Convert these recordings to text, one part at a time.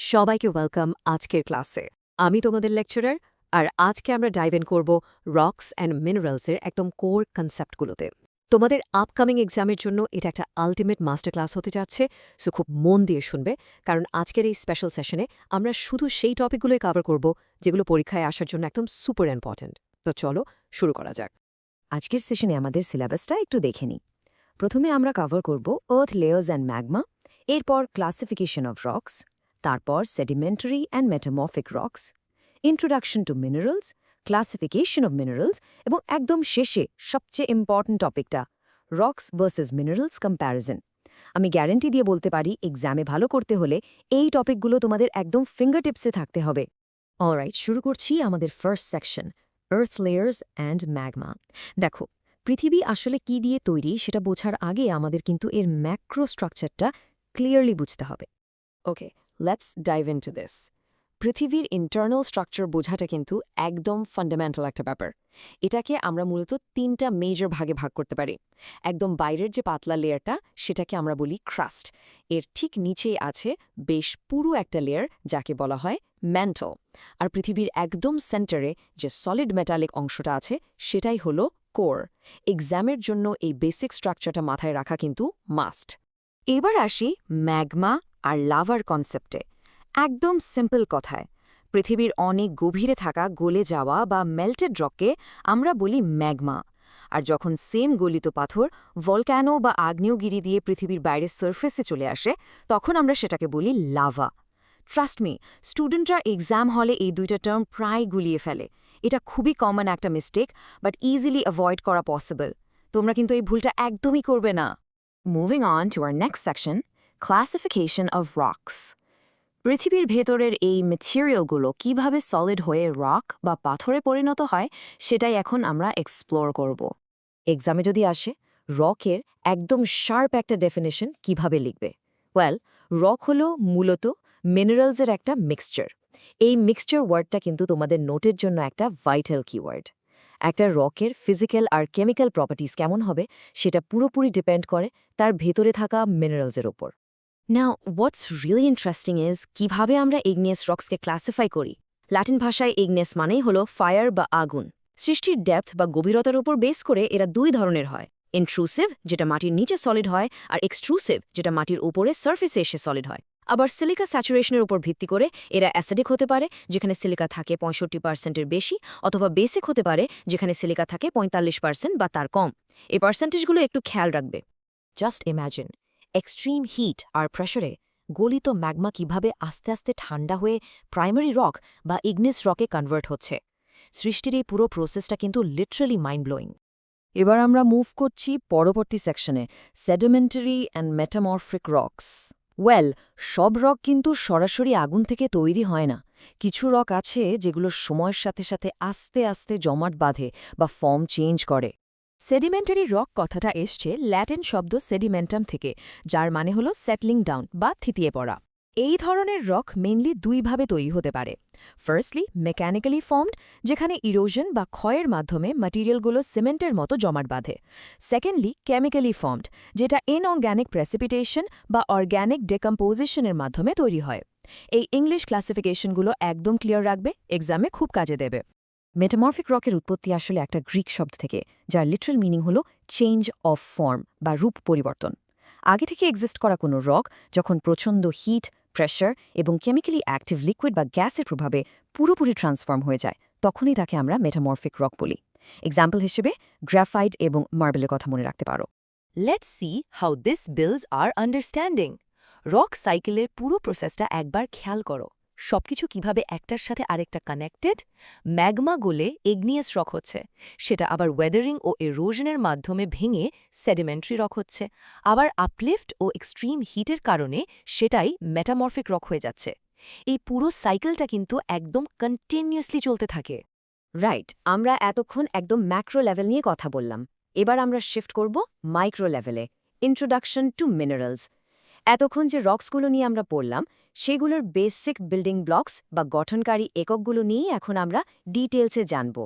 সবাইকে ওয়েলকাম আজকের ক্লাসে। আমি তোমাদের লেকচারার, আর আজকে আমরা ডাইভ ইন করব রকস অ্যান্ড মিনারেলসের একদম কোর কনসেপ্টগুলোতে। তোমাদের আপকামিং এক্সামের জন্য এটা একটা আলটিমেট মাস্টার ক্লাস হতে যাচ্ছে, সো খুব মন দিয়ে শুনবে, কারণ আজকের এই স্পেশাল সেশনে আমরা শুধু সেই টপিকগুলোই কভার করব যেগুলো পরীক্ষায় আসার জন্য একদম সুপার ইম্পর্ট্যান্ট। তো চলো শুরু করা যাক। আজকের সেশনে আমাদের সিলেবাসটা একটু দেখে নিই। প্রথমে আমরা কভার করব আর্থ লেয়ার্স অ্যান্ড ম্যাগমা, এরপর ক্লাসিফিকেশন অফ রক্স, তারপর sedimentary and metamorphic rocks, introduction to minerals, classification of minerals এবং একদম শেষে সবচেয়ে ইম্পর্ট্যান্ট টপিকটা রক্স ভার্সেস মিনারেলস কম্প্যারিজন। আমি গ্যারান্টি দিয়ে বলতে পারি এক্সামে ভালো করতে হলে এই টপিকগুলো তোমাদের একদম ফিঙ্গারটিপসে থাকতে হবে। অলরাইট, শুরু করছি আমাদের first section, earth layers and magma. দেখো, পৃথিবী আসলে কি দিয়ে তৈরি সেটা বোঝার আগে আমাদের কিন্তু এর ম্যাক্রো স্ট্রাকচারটা ক্লিয়ারলি বুঝতে হবে। Okay, let's dive into this. পৃথিবীর ইন্টারনাল স্ট্রাকচার বোঝাটা কিন্তু একদম ফান্ডামেন্টাল একটা ব্যাপার। এটাকে আমরা মূলত তিনটা মেজর ভাগে ভাগ করতে পারি। একদম বাইরের যে পাতলা লেয়ারটা, সেটাকে আমরা বলি ক্রাস্ট। এর ঠিক নিচেই আছে বেশ পুরু একটা লেয়ার, যাকে বলা হয় ম্যান্টল। আর পৃথিবীর একদম সেন্টারে যে সলিড মেটালিক অংশটা আছে, সেটাই হলো কোর। এক্সামের জন্য এই বেসিক স্ট্রাকচারটা মাথায় রাখা কিন্তু মাস্ট। এবার আসি ম্যাগমা আর লাভার কনসেপ্টে। একদম সিম্পল কথায়, পৃথিবীর অনেক গভীরে থাকা গলে যাওয়া বা মেল্টেড রককে আমরা বলি ম্যাগমা। আর যখন সেম গলিত পাথর ভলক্যানো বা আগ্নেয়গিরি দিয়ে পৃথিবীর বাইরে সারফেসে চলে আসে, তখন আমরা সেটাকে বলি লাভা। ট্রাস্ট মি, স্টুডেন্টরা এক্সাম হলে এই দুইটা টার্ম প্রায় গুলিয়ে ফেলে। এটা খুবই কমন একটা মিস্টেক, বাট ইজিলি অ্যাভয়েড করা পসিবল। তোমরা কিন্তু এই ভুলটা একদমই করবে না। Moving on to our next section, classification of rocks. পৃথিবীর ভেতরের এই ম্যাটেরিয়ালগুলো কিভাবে সলিড হয়ে রক বা পাথরে পরিণত হয়, সেটাই এখন আমরা এক্সপ্লোর করব। এক্সামে যদি আসে, রকের একদম শার্প একটা ডেফিনেশন কিভাবে লিখবে? ওয়েল, রক হলো মূলত মিনারেলসের একটা মিক্সচার। এই মিক্সচার ওয়ার্ডটা কিন্তু তোমাদের নোটের জন্য একটা ভাইটাল কিওয়ার্ড। একটা রকের ফিজিক্যাল আর কেমিক্যাল প্রপার্টিজ কেমন হবে সেটা পুরোপুরি ডিপেন্ড করে তার ভেতরে থাকা মিনারেলসের ওপর। নাও, হোয়াটস রিয়েলি ইন্টারেস্টিং ইজ কিভাবে আমরা ইগনিয়াস রক্সকে ক্লাসিফাই করি। ল্যাটিন ভাষায় ইগনিয়াস মানেই হলো ফায়ার বা আগুন। সৃষ্টির ডেপথ বা গভীরতার উপর বেস করে এরা দুই ধরনের হয়, ইন্ট্রুসিভ, যেটা মাটির নিচে সলিড হয়, আর এক্সট্রুসিভ, যেটা মাটির উপরে সার্ফেসে এসে সলিড হয়। আবার সিলিকা স্যাচুরেশনের উপর ভিত্তি করে এরা অ্যাসিডিক হতে পারে, যেখানে সিলিকা থাকে 65%-এর বেশি, অথবা বেসিক হতে পারে, যেখানে সিলিকা থাকে 45% বা তার কম। এই পার্সেন্টেজগুলো একটু খেয়াল রাখবে। জাস্ট ইম্যাজিন, এক্সট্রিম হিট আর প্রেশারে গলিত ম্যাগমা কিভাবে আস্তে আস্তে ঠান্ডা হয়ে প্রাইমারি রক বা ইগনিস রকে কনভার্ট হচ্ছে। সৃষ্টির এই পুরো প্রসেসটা কিন্তু লিটারালি মাইন্ড ব্লোয়িং। এবার আমরা মুভ করছি পরবর্তী সেকশনে, sedimentary and metamorphic rocks. Well, সব রক কিন্তু সরাসরি আগুন থেকে তৈরি হয় না। কিছু রক আছে যেগুলো সময়ের সাথে সাথে আস্তে আস্তে জমাট বাঁধে বা ফর্ম চেঞ্জ করে। সেডিমেন্টারি রক কথাটা এসছে ল্যাটিন শব্দ সেডিমেন্টাম থেকে, যার মানে হল সেটলিং ডাউন বা থিতিয়ে পড়া। এই ধরনের রক মেইনলি দুইভাবে তৈরি হতে পারে। ফার্স্টলি মেকানিক্যালি ফর্মড, যেখানে ইরোশন বা ক্ষয়ের মাধ্যমে ম্যাটেরিয়ালগুলো সিমেন্টের মতো জমাট বাঁধে। সেকেন্ডলি কেমিক্যালি ফর্মড, যেটা ইনঅর্গ্যানিক প্রেসিপিটেশন বা অর্গ্যানিক ডেকম্পোজিশনের মাধ্যমে তৈরি হয়। এই ইংলিশ ক্লাসিফিকেশনগুলো একদম ক্লিয়ার রাখবে, এক্সামে খুব কাজে দেবে। মেটামরফিক রকের উৎপত্তি আসলে একটা গ্রিক শব্দ থেকে, যার লিটারাল মিনিং হল চেঞ্জ অফ ফর্ম বা রূপ পরিবর্তন। আগে থেকে এক্সিস্ট করা কোনো রক যখন প্রচণ্ড হিট, প্রেশার এবং কেমিক্যালি অ্যাক্টিভ লিকুইড বা গ্যাসের প্রভাবে পুরোপুরি ট্রান্সফর্ম হয়ে যায়, তখনই তাকে আমরা মেটামরফিক রক বলি। এক্সাম্পল হিসেবে গ্রাফাইট এবং মার্বেলের কথা মনে রাখতে পারো। Let's see how this builds our understanding. Rock সাইকেলের পুরো প্রসেসটা একবার খেয়াল করো। সবকিছু কিভাবে একটার সাথে আরেকটা কানেক্টেড। ম্যাগমা গলে ইগনিয়াস রক হচ্ছে, সেটা আবার ওয়েদারিং ও এরোশনের মাধ্যমে ভেঙে সেডিমেন্টারি রক হচ্ছে, আবার আপলিফট ও এক্সট্রিম হিটের কারণে সেটাই মেটামরফিক রক হয়ে যাচ্ছে। এই পুরো সাইকেলটা কিন্তু একদম কন্টিনিউয়াসলি চলতে থাকে। রাইট, আমরা এতক্ষণ একদম ম্যাক্রো লেভেল নিয়ে কথা বললাম। এবার আমরা শিফট করব মাইক্রো লেভেলে, ইন্ট্রোডাকশন টু মিনারেলস। এতক্ষণ যে রক্সগুলো নিয়ে আমরা পড়লাম, সেগুলোর বেসিক বিল্ডিং ব্লকস বা গঠনকারী এককগুলো নিয়েই এখন আমরা ডিটেলসে জানব।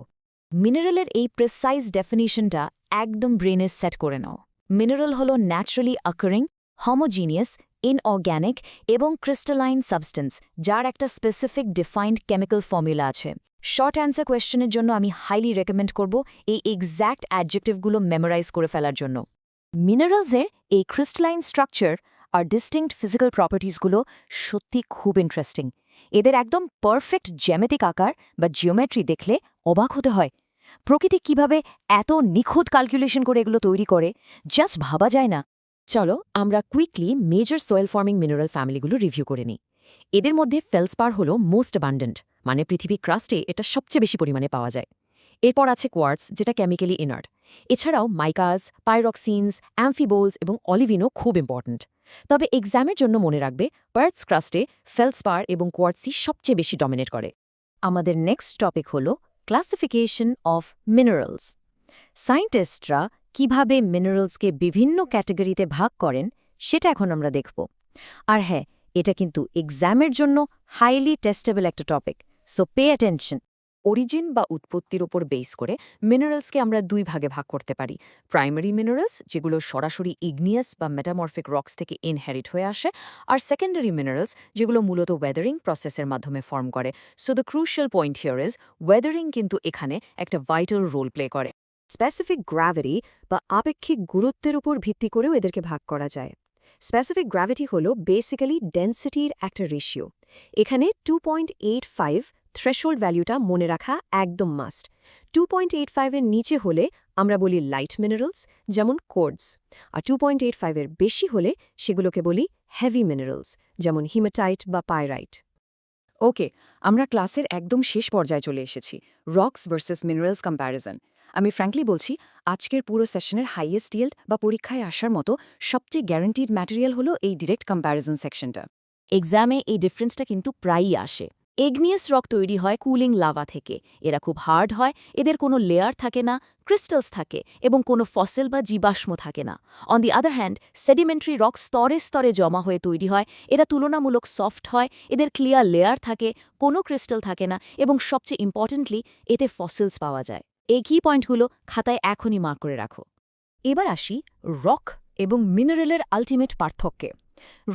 মিনারেলের এই প্রিসাইজ ডেফিনিশনটা একদম ব্রেনে সেট করে নাও। মিনারেল হলো ন্যাচারালি অকারিং হোমোজিনিয়াস, ইনঅর্গ্যানিক এবং ক্রিস্টালাইন সাবস্টেন্স, যার একটা স্পেসিফিক ডিফাইন্ড কেমিক্যাল ফর্মুলা আছে। শর্ট অ্যান্সার কোয়েশ্চেনের জন্য আমি হাইলি রেকমেন্ড করব এই এক্স্যাক্ট অ্যাডজেক্টিভগুলো মেমোরাইজ করে ফেলার জন্য। মিনারেলসের এই ক্রিস্টালাইন স্ট্রাকচার আর ডিস্টিংক্ট ফিজিক্যাল প্রপার্টিসগুলো সত্যি খুব ইন্টারেস্টিং। এদের একদম পারফেক্ট জ্যামিতিক আকার বা জিওমেট্রি দেখলে অবাক হতে হয়। প্রকৃতি কিভাবে এত নিখুঁত ক্যালকুলেশন করে এগুলো তৈরি করে, জাস্ট ভাবা যায় না। চলো আমরা quickly major soil forming mineral ফ্যামিলিগুলো রিভিউ করে নিই। এদের মধ্যে ফেলসপার হল মোস্ট অ্যাবান্ডেন্ট, মানে পৃথিবীর ক্রাস্টে এটা সবচেয়ে বেশি পরিমাণে পাওয়া যায়। এরপর আছে কোয়ার্টস, যেটা কেমিক্যালি ইনার্ট। এছাড়াও মাইকাস, পাইরক্সিনস, অ্যাম্ফিবোলস এবং অলিভিনও খুব ইম্পর্ট্যান্ট। তবে এক্সামের জন্য মনে রাখবে পার্থস ক্রাস্টে ফেলসপার এবং কোয়ার্টসই সবচেয়ে বেশি ডমিনেট করে। আমাদের নেক্সট টপিক হল ক্লাসিফিকেশন অফ মিনারেলস। সায়েন্টিস্টরা কিভাবে মিনারেলসকে বিভিন্ন ক্যাটাগরিতে ভাগ করেন সেটা এখন আমরা দেখব। আর হ্যাঁ, এটা কিন্তু এক্সামের জন্য হাইলি টেস্টেবল একটা topic, so pay attention. Origin বা উৎপত্তির উপর বেস করে মিনারেলসকে আমরা দুই ভাগে ভাগ করতে পারি। প্রাইমারি মিনারেলস, যেগুলো সরাসরি ইগনিয়াস বা মেটামরফিক রক্স থেকে ইনহেরিট হয়ে আসে, আর সেকেন্ডারি মিনারেলস, যেগুলো মূলত ওয়েদারিং প্রসেসের মাধ্যমে ফর্ম করে। So the crucial point here is Wuthering কিন্তু এখানে একটা ভাইটাল রোল প্লে করে। স্পেসিফিক গ্র্যাভিটি বা আপেক্ষিক গুরুত্বের উপর ভিত্তি করেও এদেরকে ভাগ করা যায়। স্পেসিফিক গ্র্যাভিটি হল বেসিক্যালি ডেন্সিটির একটা রেশিও। এখানে 2.85 থ্রেশহোল্ড ভ্যালুটা মনে রাখা একদম মাস্ট। 2.85-এর নিচে হলে আমরা বলি লাইট মিনারেলস, যেমন কোর্ডস, আর 2.85-এর বেশি হলে সেগুলোকে বলি হেভি মিনারেলস, যেমন হিমাটাইট বা পাইরাইট। ওকে, আমরা ক্লাসের একদম শেষ পর্যায়ে চলে এসেছি, রক্স ভার্সেস মিনারেলস কম্প্যারিজন। আমি ফ্র্যাঙ্কলি বলছি, আজকের পুরো সেশনের হাইয়েস্ট ইয়েল্ড বা পরীক্ষায় আসার মতো সবচেয়ে গ্যারান্টিড ম্যাটেরিয়াল হলো এই ডিরেক্ট কম্প্যারিজন সেকশনটা। এক্সামে এই ডিফারেন্সটা কিন্তু প্রায়ই আসে। এগনিয়াস রক তৈরি হয় কুলিং লাভা থেকে। এরা খুব হার্ড হয়, এদের কোনো লেয়ার থাকে না, ক্রিস্টালস থাকে এবং কোনো ফসিল বা জীবাশ্ম থাকে না। On the other hand, sedimentary rock স্তরে স্তরে জমা হয়ে তৈরি হয়। এরা তুলনামূলক সফট হয়, এদের ক্লিয়ার লেয়ার থাকে, কোনো ক্রিস্টাল থাকে না এবং সবচেয়ে ইম্পর্টেন্টলি এতে ফসিলস পাওয়া যায়। এই কি পয়েন্টগুলো খাতায় এখনই মার্ক করে রাখো। এবার আসি রক এবং মিনারেলের আলটিমেট পার্থক্যে।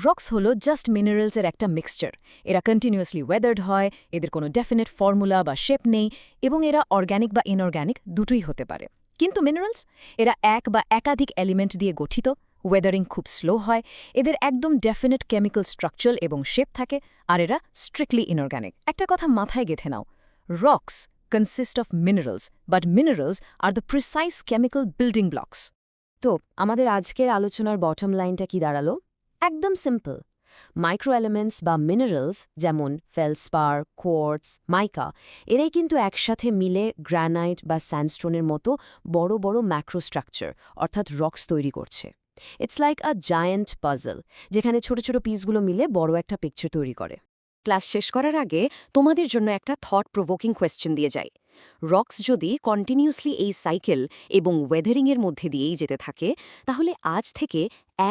রক্স হল জাস্ট মিনারেলসের একটা মিক্সচার। এরা কন্টিনিউয়াসলি ওয়েদার্ড হয়, এদের কোনো ডেফিনেট ফর্মুলা বা শেপ নেই এবং এরা অর্গ্যানিক বা ইনঅর্গ্যানিক দুটোই হতে পারে। কিন্তু মিনারেলস, এরা এক বা একাধিক এলিমেন্ট দিয়ে গঠিত, ওয়েদারিং খুব স্লো হয়, এদের একদম ডেফিনেট কেমিক্যাল স্ট্রাকচার এবং শেপ থাকে, আর এরা স্ট্রিক্টলি ইনঅর্গ্যানিক। একটা কথা মাথায় গেঁথে নাও, rocks consist of minerals, but minerals are the precise chemical building blocks. তো আমাদের আজকের আলোচনার বটম লাইনটা কি দাঁড়ালো? একদম সিম্পল। মাইক্রো এলিমেন্টস বা মিনারেলস যেমন ফেলসপার, কোয়ার্টস, মাইকা, এরাই কিন্তু একসাথে মিলে গ্রানাইট বা স্যান্ডস্টোনের মতো বড় বড় ম্যাক্রোস্ট্রাকচার অর্থাৎ রক্স তৈরি করছে। It's like a giant puzzle, যেখানে ছোট ছোট পিসগুলো মিলে বড় একটা পিকচার তৈরি করে। ক্লাস শেষ করার আগে তোমাদের জন্য একটা থট প্রভোকিং কোয়েশ্চেন দিয়ে যাই। রক্স যদি কন্টিনিউয়াসলি এই সাইকেল এবং ওয়েদারিংয়ের মধ্যে দিয়েই যেতে থাকে, তাহলে আজ থেকে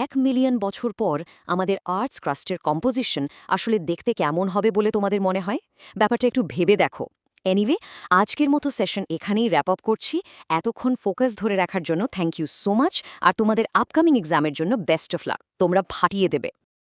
1 মিলিয়ন বছর পর আমাদের আর্থস ক্রাস্টের কম্পোজিশন আসলে দেখতে কেমন হবে বলে তোমাদের মনে হয়? ব্যাপারটা একটু ভেবে দেখো। এনিওয়ে, আজকের মতো সেশন এখানেই র্যাপ আপ করছি। এতক্ষণ ফোকাস ধরে রাখার জন্য থ্যাংক ইউ সো মাচ, আর তোমাদের আপকামিং এক্সামের জন্য বেস্ট অফ লাক। তোমরা ফাটিয়ে দেবে।